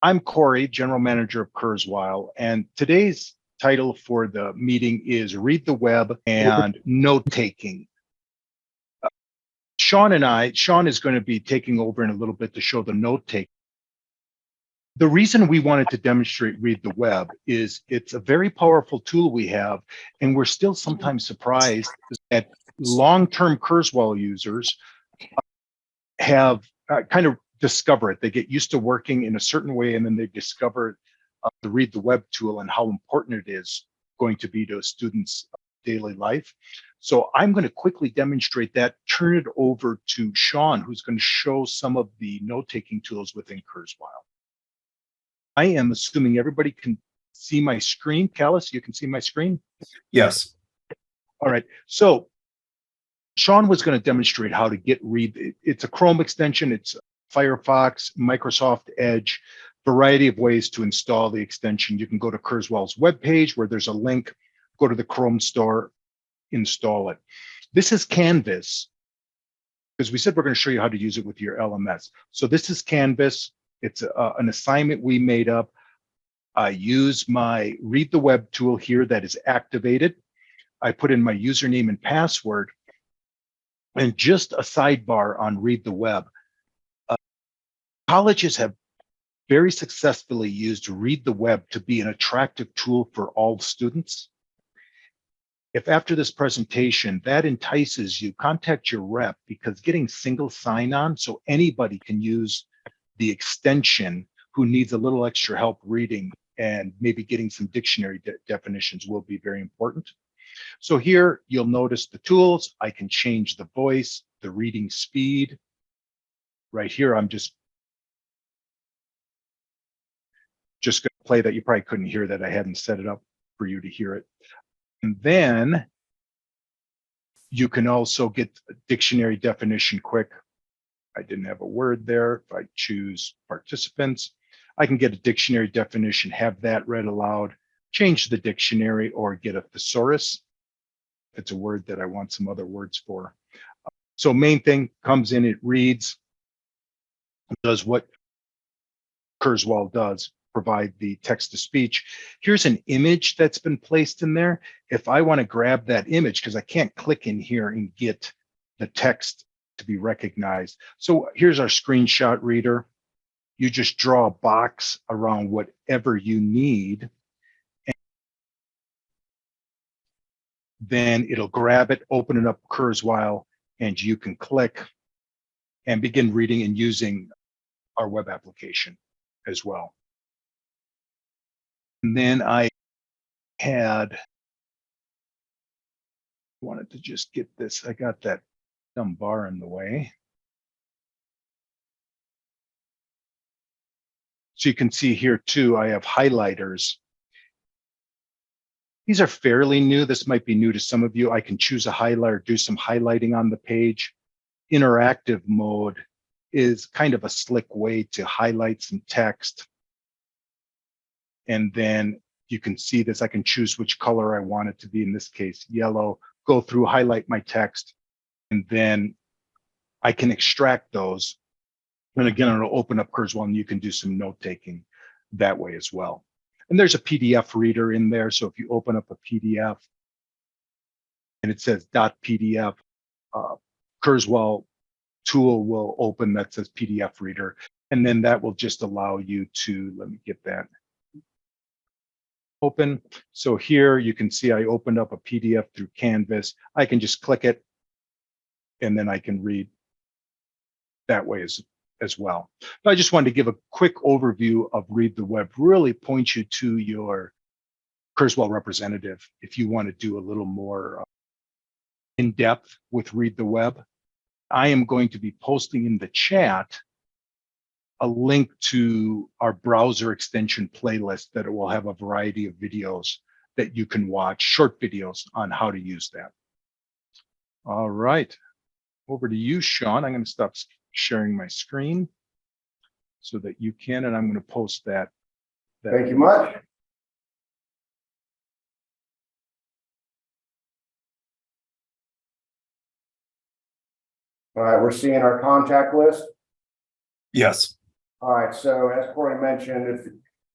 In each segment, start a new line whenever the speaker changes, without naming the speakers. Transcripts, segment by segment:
I'm Corey, General Manager of Kurzweil, and today's title for the meeting is Read the Web and Note-Taking. Sean is going to be taking over in a little bit to show the note-taking. The reason we wanted to demonstrate Read the Web is it's a very powerful tool we have, and we're still sometimes surprised that long-term Kurzweil users have kind of discover it. They get used to working in a certain way, and then they discover the Read the Web tool and how important it is going to be to a student's daily life. So I'm going to quickly demonstrate that, turn it over to Sean, who's going to show some of the note-taking tools within Kurzweil. I am assuming everybody can see my screen. Callis, you can see my screen?
Yes.
All right. So Sean was going to demonstrate how to get Read. It's a Chrome extension. It's Firefox, Microsoft Edge, variety of ways to install the extension. You can go to Kurzweil's webpage where there's a link, go to the Chrome store, install it. This is Canvas, because we said we're going to show you how to use it with your LMS. So this is Canvas. It's an assignment we made up. I use my Read the Web tool here that is activated. I put in my username and password. And just a sidebar on Read the Web. Colleges have very successfully used Read the Web to be an attractive tool for all students. If after this presentation that entices you, contact your rep, because getting single sign-on so anybody can use the extension who needs a little extra help reading and maybe getting some dictionary definitions will be very important. So here you'll notice the tools. I can change the voice, the reading speed. Right here, I'm just going to play that. You probably couldn't hear that. I hadn't set it up for you to hear it. And then you can also get a dictionary definition quick. I didn't have a word there. If I choose participants, I can get a dictionary definition, have that read aloud, change the dictionary, or get a thesaurus. If it's a word that I want some other words for. So main thing comes in, it reads, does what Kurzweil does, provide the text to speech. Here's an image that's been placed in there. If I want to grab that image, because I can't click in here and get the text to be recognized. So here's our screenshot reader. You just draw a box around whatever you need. And then it'll grab it, open it up Kurzweil, and you can click and begin reading and using our web application as well. And then I wanted to just get this. I got that dumb bar in the way. So you can see here too, I have highlighters. These are fairly new. This might be new to some of you. I can choose a highlighter, do some highlighting on the page. Interactive mode is kind of a slick way to highlight some text. And then you can see this. I can choose which color I want it to be. In this case, yellow. Go through, highlight my text, and then I can extract those. And again, it'll open up Kurzweil, and you can do some note-taking that way as well. And there's a PDF reader in there. So if you open up a PDF and it says .pdf, Kurzweil tool will open that says PDF reader. And then that will just allow you to, let me get that open. So here you can see I opened up a PDF through Canvas. I can just click it, and then I can read that way as well. But I just wanted to give a quick overview of Read the Web, really point you to your Kurzweil representative if you want to do a little more in depth with Read the Web. I am going to be posting in the chat a link to our browser extension playlist that it will have a variety of videos that you can watch, short videos on how to use that. All right, over to you, Sean. I'm going to stop sharing my screen so that you can, and I'm going to post that.
Thank you much. All right, we're seeing our contact list.
Yes. All right, so as Corey mentioned,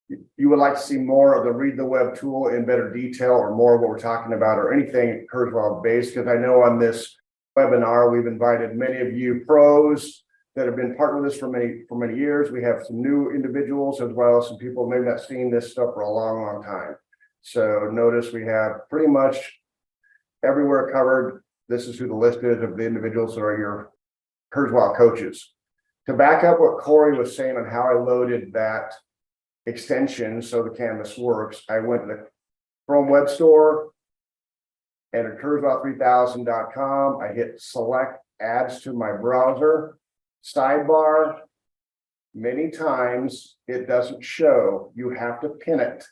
if you would like to see more of the Read the Web tool in better detail or more of what we're talking about or anything Kurzweil based, because I know on this webinar, we've invited many of you pros that have been partnered with us for many years. We have some new individuals as well as some people maybe not seen this stuff for a long time. So notice we have pretty much everywhere covered. This is who the list is of the individuals that are your Kurzweil coaches. To back up what Corey was saying on how I loaded that extension so the canvas works, I went to the Chrome Web Store, entered Kurzweil3000.com. I hit select adds to my browser, sidebar. Many times it doesn't show. You have to pin it.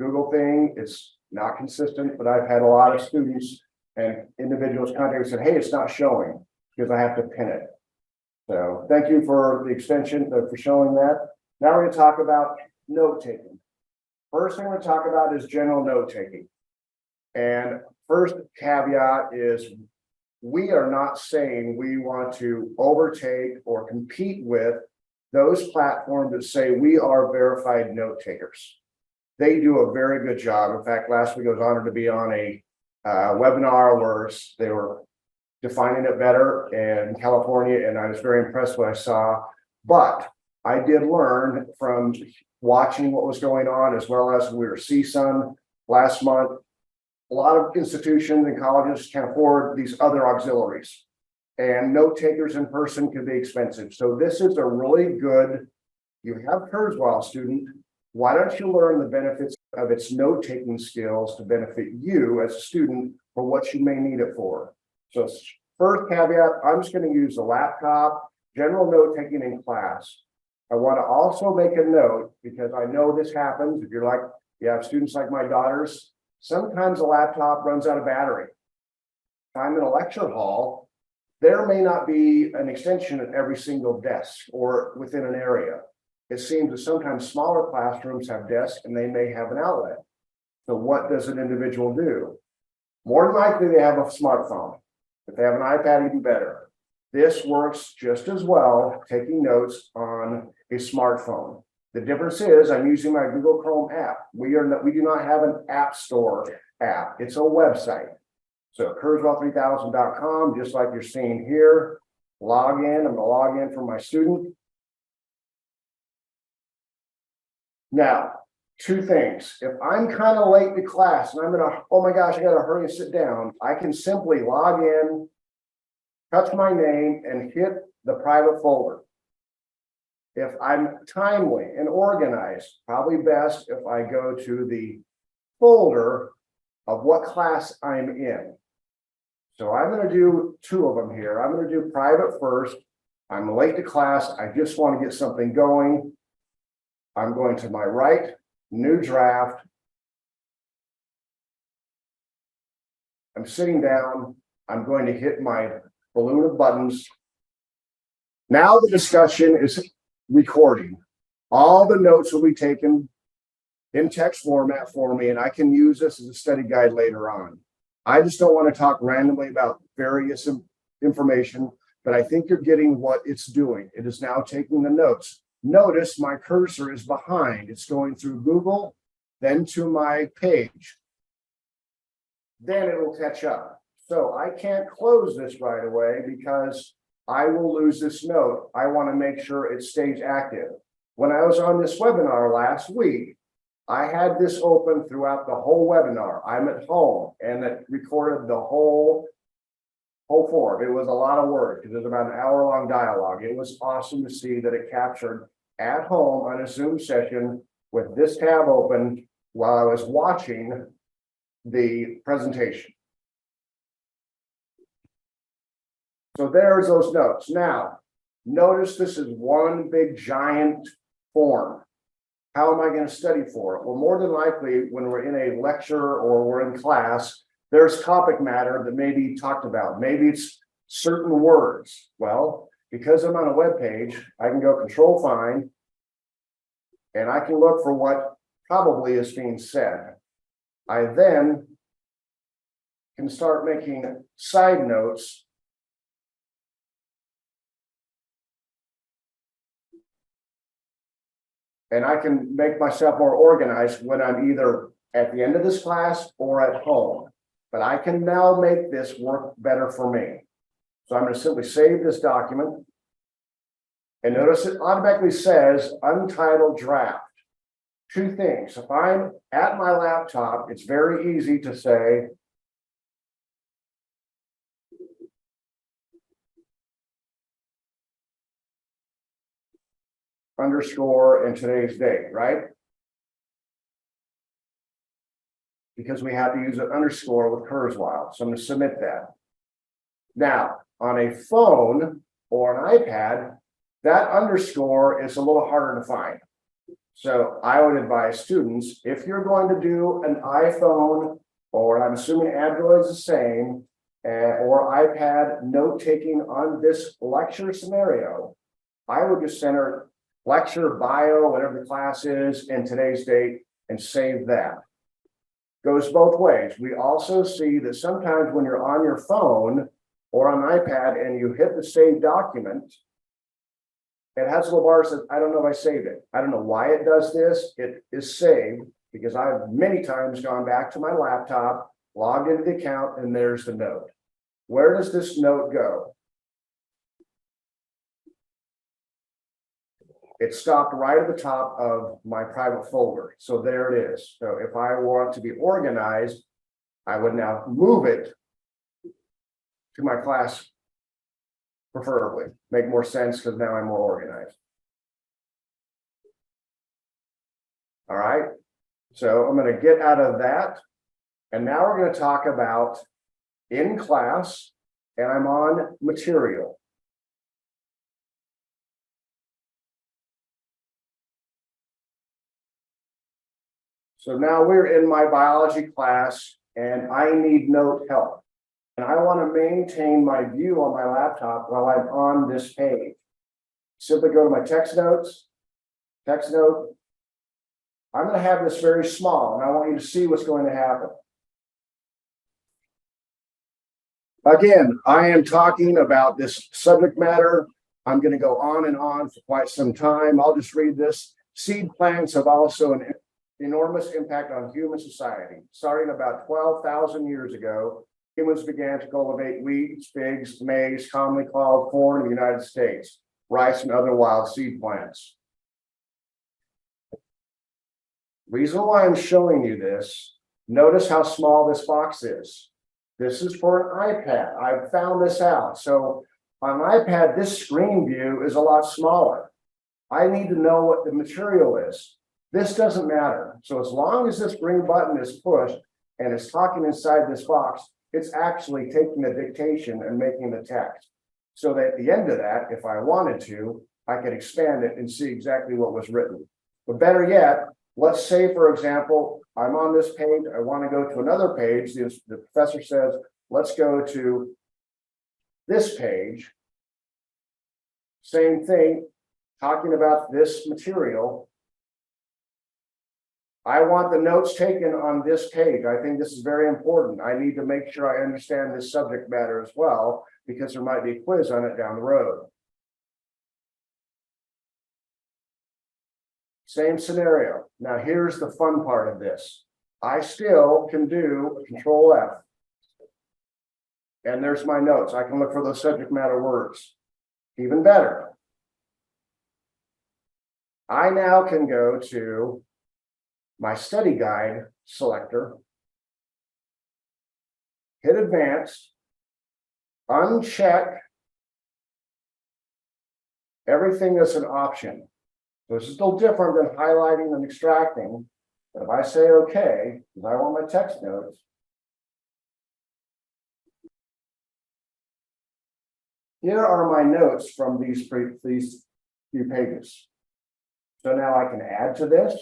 Google thing, it's not consistent, but I've had a lot of students and individuals contact and said, hey, it's not showing because I have to pin it. So thank you for the extension for showing that. Now we're going to talk about note taking. First thing we're going to talk about is general note taking. And first caveat is we are not saying we want to overtake or compete with those platforms that say we are verified note takers. They do a very good job. In fact, last week I was honored to be on a webinar where they were defining it better in California, and I was very impressed with what I saw. But I did learn from watching what was going on, as well as we were CSUN last month. A lot of institutions and colleges can't afford these other auxiliaries, and note takers in person can be expensive. So this is a really good, you have Kurzweil student, why don't you learn the benefits of its note-taking skills to benefit you as a student for what you may need it for. So first caveat, I'm just going to use the laptop, general note taking in class. I want to also make a note because I know this happens. If you're like, you have students like my daughters, sometimes the laptop runs out of battery. If I'm in a lecture hall, there may not be an extension at every single desk or within an area. It seems that sometimes smaller classrooms have desks and they may have an outlet. So what does an individual do? More than likely, they have a smartphone. If they have an iPad, even better. This works just as well, taking notes on a smartphone. The difference is I'm using my Google Chrome app. We do not have an app store app. It's a website. So Kurzweil3000.com, just like you're seeing here. Log in. I'm going to log in for my student. Now, two things. If I'm kind of late to class and I'm gonna, oh my gosh, I gotta hurry and sit down, I can simply log in, touch my name, and hit the private folder. If I'm timely and organized, probably best if I go to the folder of what class I'm in. So I'm going to do two of them here. I'm going to do private first. I'm late to class. I just want to get something going. I'm going to my right, new draft. I'm sitting down. I'm going to hit my balloon of buttons. Now the discussion is recording. All the notes will be taken in text format for me, and I can use this as a study guide later on. I just don't want to talk randomly about various information, but I think you're getting what it's doing. It is now taking the notes. Notice my cursor is behind. It's going through Google, then to my page. Then it will catch up. So I can't close this right away because I will lose this note. I want to make sure it stays active. When I was on this webinar last week, I had this open throughout the whole webinar. I'm at home and it recorded the whole form. It was a lot of work because it was about an hour-long dialogue. It was awesome to see that it captured at home on a Zoom session with this tab open while I was watching the presentation. So there's those notes. Now, notice this is one big giant form. How am I going to study for it? Well, more than likely, when we're in a lecture or we're in class, there's topic matter that may be talked about. Maybe it's certain words. Well, because I'm on a web page, I can go Control Find, and I can look for what probably is being said. I then can start making side notes And I can make myself more organized when I'm either at the end of this class or at home. But I can now make this work better for me. So I'm going to simply save this document. And notice it automatically says untitled draft. Two things. If I'm at my laptop, it's very easy to say underscore in today's date, right? Because we have to use an underscore with Kurzweil. So I'm going to submit that. Now, on a phone or an iPad, that underscore is a little harder to find. So I would advise students, if you're going to do an iPhone, or I'm assuming Android is the same, or iPad note-taking on this lecture scenario, I would just center lecture, bio, whatever the class is, and today's date, and save that. Goes both ways. We also see that sometimes when you're on your phone or on an iPad and you hit the save document, it has a little bar that says, I don't know if I saved it. I don't know why it does this. It is saved because I've many times gone back to my laptop, logged into the account, and there's the note. Where does this note go? It stopped right at the top of my private folder. So there it is. So if I want to be organized, I would now move it to my class, preferably. Make more sense because now I'm more organized. All right. So I'm going to get out of that. And now we're going to talk about in class, and I'm on material. So now we're in my biology class and I need note help. And I want to maintain my view on my laptop while I'm on this page. Simply go to my text notes, text note. I'm going to have this very small and I want you to see what's going to happen. Again, I am talking about this subject matter. I'm going to go on and on for quite some time. I'll just read this. Seed plants have also an enormous impact on human society. Starting about 12,000 years ago, humans began to cultivate wheat, figs, maize, commonly called corn in the United States, rice, and other wild seed plants. Reason why I'm showing you this, notice how small this box is. This is for an iPad. I found this out. So on an iPad, this screen view is a lot smaller. I need to know what the material is. This doesn't matter. So as long as this green button is pushed and it's talking inside this box, it's actually taking the dictation and making the text. So that at the end of that, if I wanted to, I could expand it and see exactly what was written. But better yet, let's say, for example, I'm on this page, I want to go to another page. The professor says, let's go to this page. Same thing, talking about this material. I want the notes taken on this page. I think this is very important. I need to make sure I understand this subject matter as well, because there might be a quiz on it down the road. Same scenario. Now here's the fun part of this. I still can do Control F. And there's my notes. I can look for those subject matter words. Even better. I now can go to my study guide selector, hit advanced, uncheck everything that's an option. So this is still different than highlighting and extracting. But if I say okay, because I want my text notes, here are my notes from these few pages. So now I can add to this.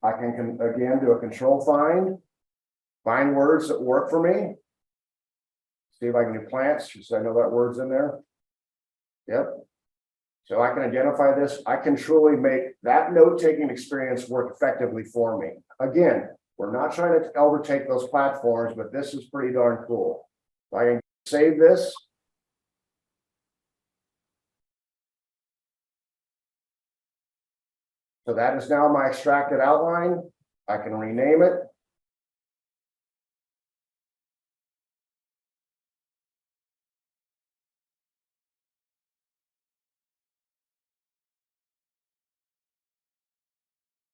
I can again do a control find words that work for me. See if I can do plants, so I know that word's in there. Yep. So I can identify this. I can truly make that note-taking experience work effectively for me. Again, we're not trying to overtake those platforms, but this is pretty darn cool. So I can save this. So that is now my extracted outline. I can rename it.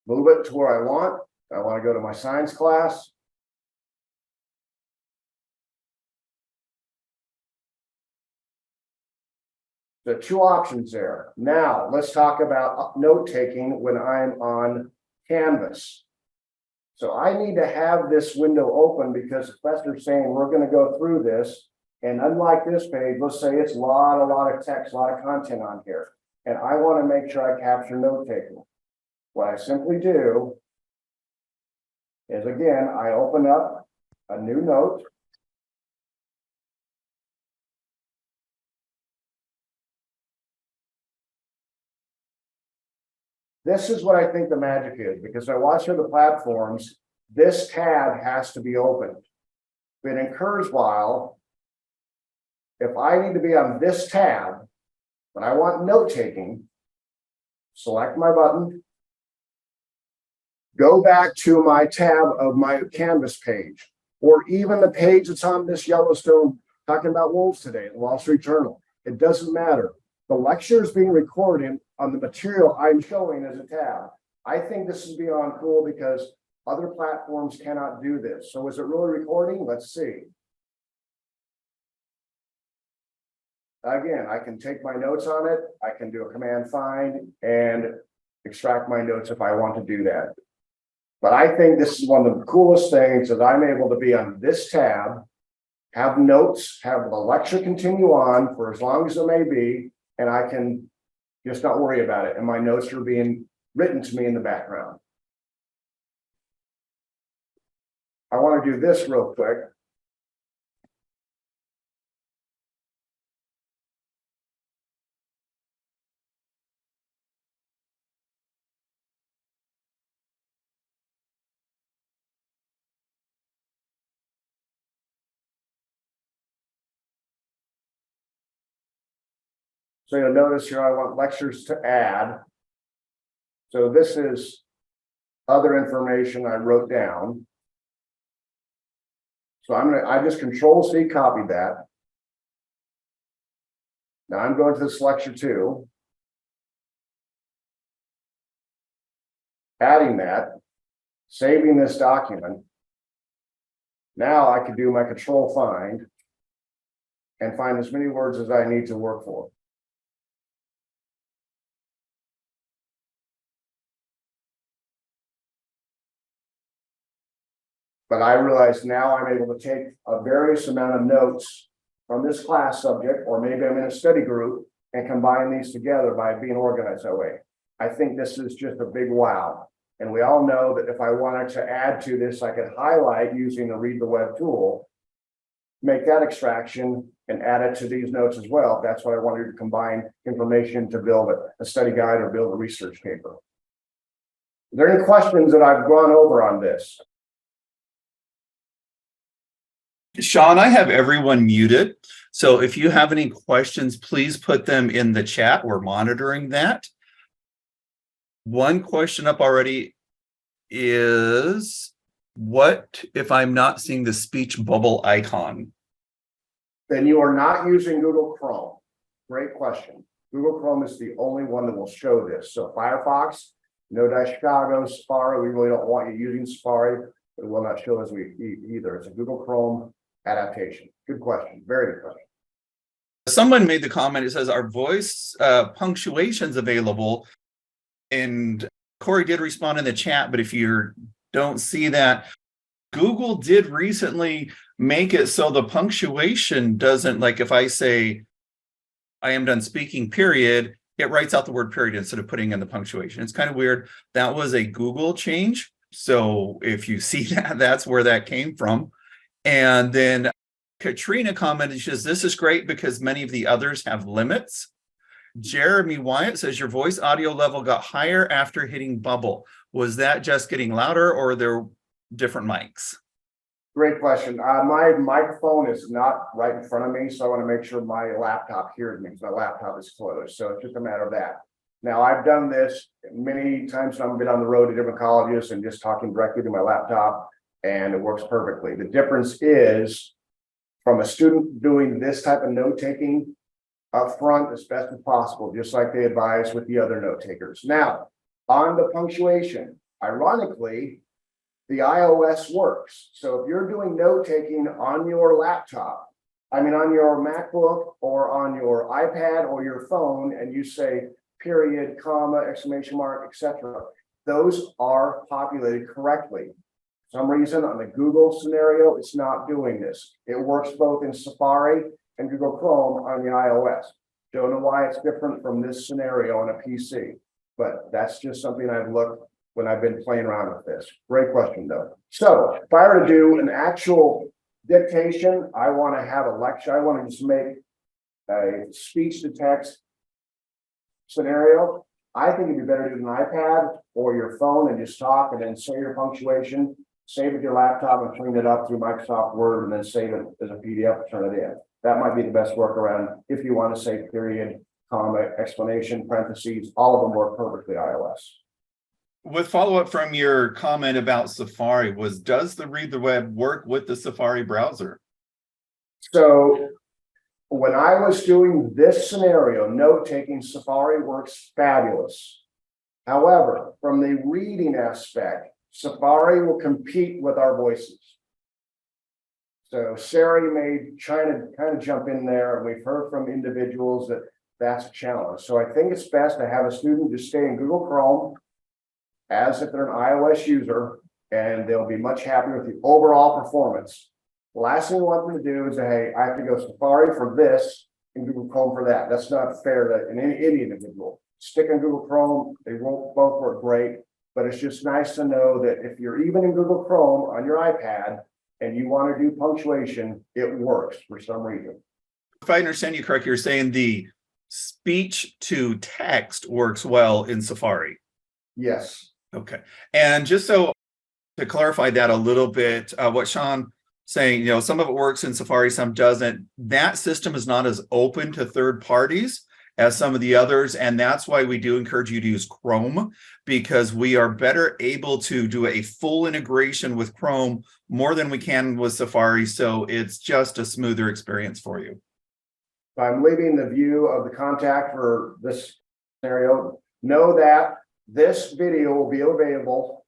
Move it to where I want. I want to go to my science class. The two options there. Now, let's talk about note taking when I'm on Canvas. So I need to have this window open because the professor's saying we're going to go through this. And unlike this page, let's say it's a lot of text, a lot of content on here. And I want to make sure I capture note taking. What I simply do is, again, I open up a new note. This is what I think the magic is, because I watch other platforms, this tab has to be opened. But in Kurzweil, if I need to be on this tab, but I want note taking, select my button, go back to my tab of my Canvas page, or even the page that's on this Yellowstone talking about wolves today, the Wall Street Journal. It doesn't matter. The lecture is being recorded on the material I'm showing as a tab. I think this is beyond cool because other platforms cannot do this. So is it really recording? Let's see. Again, I can take my notes on it. I can do a command find and extract my notes if I want to do that. But I think this is one of the coolest things that I'm able to be on this tab, have notes, have the lecture continue on for as long as it may be, and I can just not worry about it. And my notes are being written to me in the background. I want to do this real quick. So you'll notice here I want lectures to add. So this is other information I wrote down. So I just Control-C copy that. Now I'm going to this lecture 2. Adding that, saving this document. Now I can do my Control find and find as many words as I need to work for. But I realize now I'm able to take a various amount of notes from this class subject, or maybe I'm in a study group, and combine these together by being organized that way. I think this is just a big wow. And we all know that if I wanted to add to this, I could highlight using the Read the Web tool, make that extraction and add it to these notes as well. That's why I wanted to combine information to build a study guide or build a research paper. Are there any questions that I've gone over on this?
Sean, I have everyone muted. So if you have any questions, please put them in the chat. We're monitoring that. One question up already is, what if I'm not seeing the speech bubble icon?
Then you are not using Google Chrome. Great question. Google Chrome is the only one that will show this. So Firefox, no-Chicago, Safari, we really don't want you using Safari. It will not show as we either. It's a Google Chrome adaptation. Good question. Very good question.
Someone made the comment, it says, our voice punctuation's available. And Corey did respond in the chat, but if you don't see that, Google did recently make it so the punctuation doesn't, like if I say, I am done speaking, period, it writes out the word period instead of putting in the punctuation. It's kind of weird. That was a Google change. So if you see that, that's where that came from. And then Katrina commented, she says, this is great because many of the others have limits. Jeremy Wyatt says, your voice audio level got higher after hitting bubble. Was that just getting louder or are there different mics?
Great question. My microphone is not right in front of me, so I want to make sure my laptop hears me because my laptop is closed. So it's just a matter of that. Now, I've done this many times when I've been on the road to different colleges and just talking directly to my laptop, and it works perfectly. The difference is from a student doing this type of note taking up front as best as possible, just like they advise with the other note takers. Now, on the punctuation, ironically, the iOS works. So if you're doing note taking on your laptop, on your MacBook or on your iPad or your phone, and you say period, comma, exclamation mark, etc., those are populated correctly. For some reason on the Google scenario, it's not doing this. It works both in Safari and Google Chrome on the iOS. Don't know why it's different from this scenario on a PC, but that's just something I've looked when I've been playing around with this. Great question though. So if I were to do an actual dictation, I want to have a lecture. I want to just make a speech to text scenario. I think it'd be better to do an iPad or your phone and just talk and then say your punctuation, save it to your laptop and clean it up through Microsoft Word and then save it as a PDF and turn it in. That might be the best workaround if you want to say period, comma, explanation, parentheses, all of them work perfectly iOS.
With follow-up from your comment about Safari, does the Read the Web work with the Safari browser?
So when I was doing this scenario, note-taking, Safari works fabulous. However, from the reading aspect, Safari will compete with our voices. So Siri may try to kind of jump in there, and we've heard from individuals that that's a challenge. So I think it's best to have a student just stay in Google Chrome as if they're an iOS user, and they'll be much happier with the overall performance. The last thing we want them to do is say, hey, I have to go Safari for this and Google Chrome for that. That's not fair to any individual. Stick in Google Chrome, they won't both work great, but it's just nice to know that if you're even in Google Chrome on your iPad and you want to do punctuation, it works for some reason.
If I understand you correctly, you're saying the speech to text works well in Safari.
Yes.
Okay. And just so to clarify that a little bit, what Sean saying, some of it works in Safari, some doesn't. That system is not as open to third parties as some of the others. And that's why we do encourage you to use Chrome, because we are better able to do a full integration with Chrome more than we can with Safari. So it's just a smoother experience for you.
I'm leaving the view of the contact for this scenario. Know that this video will be available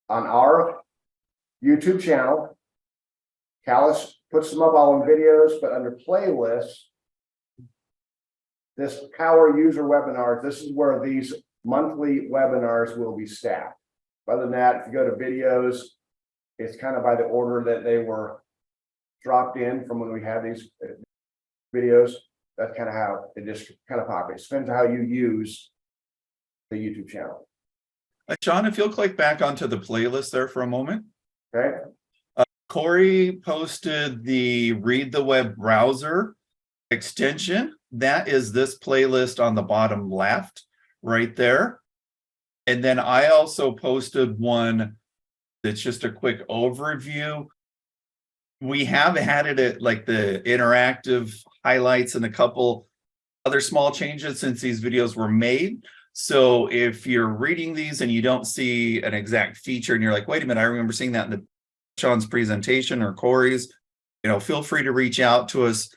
on our YouTube channel. Callis puts them up all in videos, but under playlists, this power user webinars, this is where these monthly webinars will be stacked. Other than that, if you go to videos, it's kind of by the order that they were dropped in from when we had these videos. That's kind of how it just kind of populates. Depends on how you use the YouTube channel.
Sean, if you'll click back onto the playlist there for a moment.
Okay.
Corey posted the Read the Web browser extension. That is this playlist on the bottom left right there. And then I also posted one that's just a quick overview. We have added it like the interactive highlights and a couple other small changes since these videos were made. So if you're reading these and you don't see an exact feature and you're like, wait a minute, I remember seeing that in Sean's presentation or Corey's, feel free to reach out to us.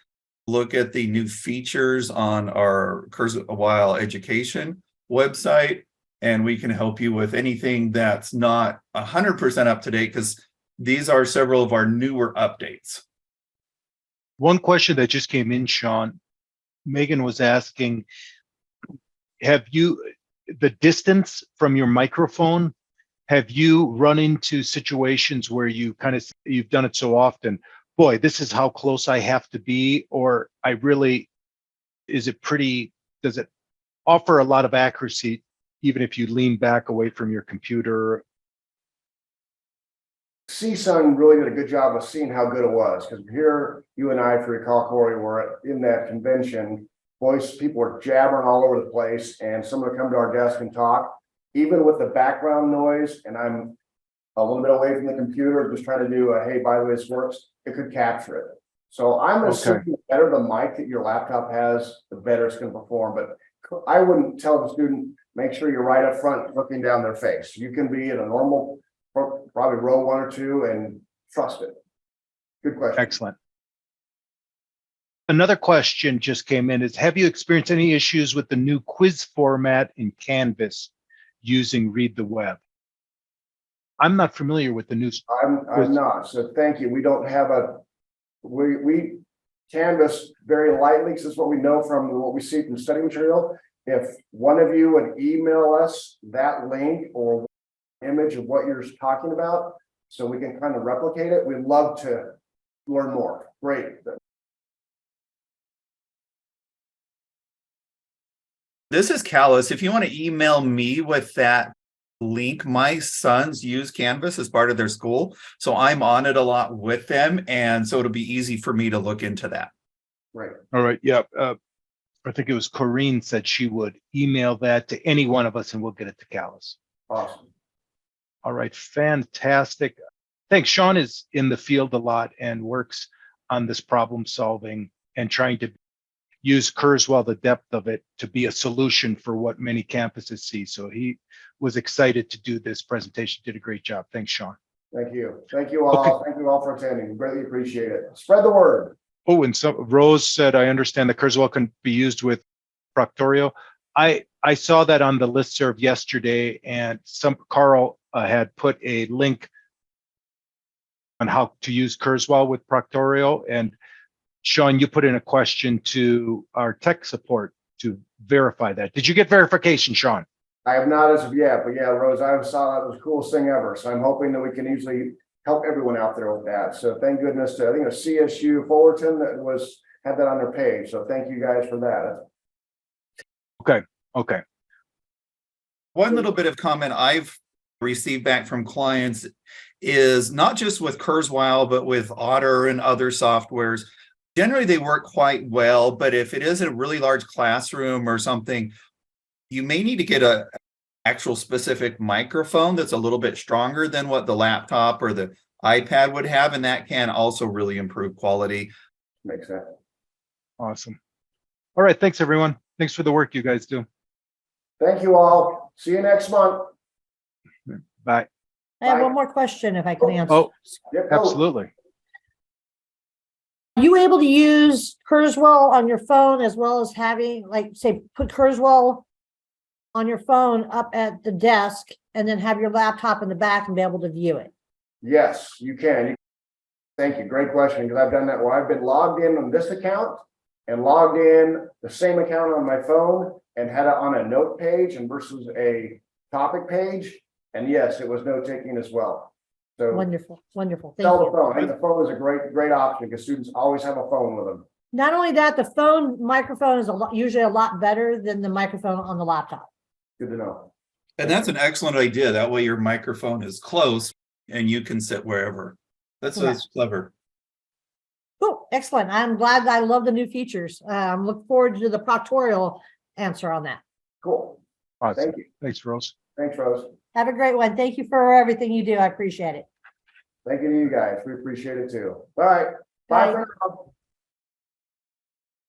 Look at the new features on our Kurzweil education website, and we can help you with anything that's not 100% up to date, because these are several of our newer updates.
One question that just came in, Sean, Megan was asking, have you, the distance from your microphone, have you run into situations where you've done it so often, boy, this is how close I have to be, or does it offer a lot of accuracy even if you lean back away from your computer?
CSUN really did a good job of seeing how good it was, because here, you and I, if you recall, Corey, were in that convention. People were jabbering all over the place, and someone would come to our desk and talk, even with the background noise, and I'm a little bit away from the computer, just trying to do a, hey, by the way, this works, it could capture it. So I'm assuming the better the mic that your laptop has, the better it's going to perform. But I wouldn't tell the student, make sure you're right up front looking down their face. You can be in a normal, probably row 1 or 2 and trust it. Good question.
Excellent. Another question just came in is, have you experienced any issues with the new quiz format in Canvas using Read the Web? I'm not familiar with the new.
I'm not, so thank you. We don't have we canvas very lightly, because it's what we know from what we see from study material. If one of you would email us that link or image of what you're talking about, so we can kind of replicate it, we'd love to learn more. Great.
This is Callus. If you want to email me with that link, my sons use Canvas as part of their school, so I'm on it a lot with them, and so it'll be easy for me to look into that.
Right.
All right. Yeah. I think it was Corrine said she would email that to any one of us and we'll get it to Callus.
Awesome.
All right. Fantastic. Thanks. Sean is in the field a lot and works on this problem solving and trying to use Kurzweil, the depth of it, to be a solution for what many campuses see. So he was excited to do this presentation, did a great job. Thanks, Sean.
Thank you. Thank you all.
Okay.
Thank you all for attending. Greatly appreciate it. Spread the word.
Oh, and Rose said, I understand that Kurzweil can be used with Proctorio. I saw that on the listserv yesterday, and Carl had put a link on how to use Kurzweil with Proctorio. And Sean, you put in a question to our tech support to verify that. Did you get verification, Sean?
I have not as of yet, but yeah, Rose, I saw that was the coolest thing ever. So I'm hoping that we can easily help everyone out there with that. So thank goodness to, I think it was CSU Fullerton that had that on their page. So thank you guys for that.
Okay.
One little bit of comment I've received back from clients is not just with Kurzweil, but with Otter and other softwares. Generally, they work quite well, but if it is a really large classroom or something, you may need to get a actual specific microphone that's a little bit stronger than what the laptop or the iPad would have, and that can also really improve quality.
Makes sense.
Awesome. All right. Thanks, everyone. Thanks for the work you guys do.
Thank you all. See you next month.
Bye.
I have
Bye.
one more question if I can answer.
Oh,
Yep, go.
absolutely.
Are you able to use Kurzweil on your phone as well as having, like, say, put Kurzweil on your phone up at the desk and then have your laptop in the back and be able to view it?
Yes, you can. Thank you. Great question, because I've done that where I've been logged in on this account and logged in the same account on my phone and had it on a note page and versus a topic page. And yes, it was note taking as well. So
Wonderful, wonderful. Thank
tell the
you.
phone. I think the phone is a great option because students always have a phone with them.
Not only that, the phone microphone is usually a lot better than the microphone on the laptop.
Good to know.
And that's an excellent idea. That way your microphone is close and you can sit wherever. That's clever.
Cool, excellent. I'm glad. I love the new features. I'm looking forward to the proctorial answer on that.
Cool.
Awesome.
Thank you.
Thanks, Rose.
Thanks, Rose.
Have a great one. Thank you for everything you do. I appreciate it.
Thank you to you guys. We appreciate it too. All right. Bye
Bye.
for now.